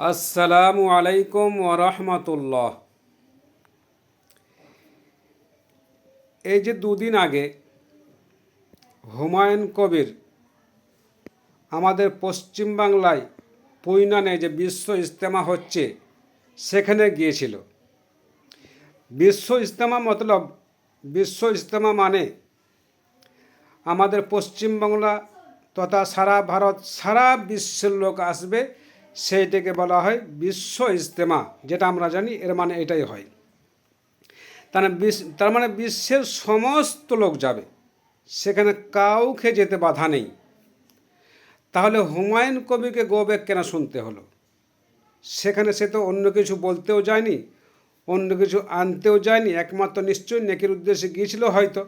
আসসালামু আলাইকুম ওরহমতুল্লাহ। এই যে দুদিন আগে হুমায়ুন কবির আমাদের পশ্চিমবাংলায় পুইনানে যে বিশ্ব ইজতেমা হচ্ছে সেখানে গিয়েছিল। বিশ্ব ইজতেমা মতলব বিশ্ব ইজতেমা মানে আমাদের পশ্চিমবাংলা তথা সারা ভারত সারা বিশ্বের লোক আসবে, সেইটাকে বলা হয় বিশ্ব ইজতেমা। যেটা আমরা জানি এর মানে এটাই হয়। তার মানে বিশ্বের সমস্ত লোক যাবে, সেখানে কাউকে যেতে বাধা নেই। তাহলে হুমায়ুন কবিরকে গো ব্যাক কেন শুনতে হলো? সেখানে সে তো অন্য কিছু বলতেও যায়নি, অন্য কিছু আনতেও যায়নি, একমাত্র নিশ্চয়ই নেকির উদ্দেশ্যে গিয়েছিল। হয়তো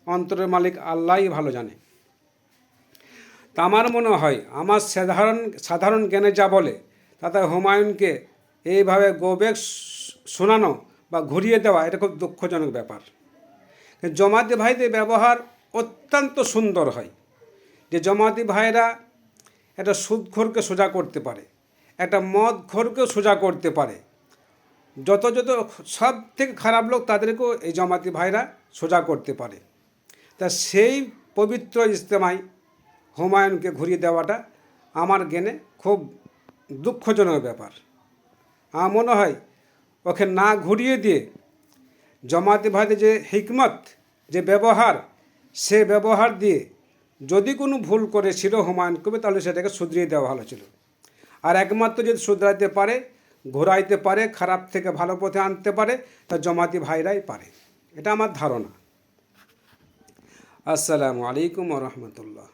অন্তরের মালিক আল্লাহই ভালো জানে। তা আমার মনে হয়, আমার সাধারণ জ্ঞানে যা বলে, তাতে হুমায়ুনকে এইভাবে গো ব্যাক শোনানো বা ঘুরিয়ে দেওয়া এটা খুব দুঃখজনক ব্যাপার। জমাতি ভাইদের ব্যবহার অত্যন্ত সুন্দর হয়। যে জমাতি ভাইরা একটা সুদখোরকে সোজা করতে পারে, একটা মদখোরকেও সোজা করতে পারে। যত সব থেকে খারাপ লোক তাদেরকেও এই জমাতি ভাইরা সোজা করতে পারে। তা সেই পবিত্র ইজতেমায় হুমায়ুনকে ঘুরিয়ে দেওয়াটা আমার জ্ঞানে খুব দুঃখজনক ব্যাপার। আমার মনে হয় ওকে না ঘুরিয়ে দিয়ে জমাতি ভাইদের যে হিকমত, যে ব্যবহার, সে ব্যবহার দিয়ে যদি কোনো ভুল করেছিল হুমায়ুন কবির, তাহলে সেটাকে শুধরিয়ে দেওয়া ভালো ছিল। আর একমাত্র যদি শুধরাইতে পারে, ঘোরাইতে পারে, খারাপ থেকে ভালো পথে আনতে পারে, তা জমাতি ভাইরাই পারে। এটা আমার ধারণা। আসসালামু আলাইকুম ওয়া রাহমাতুল্লাহ।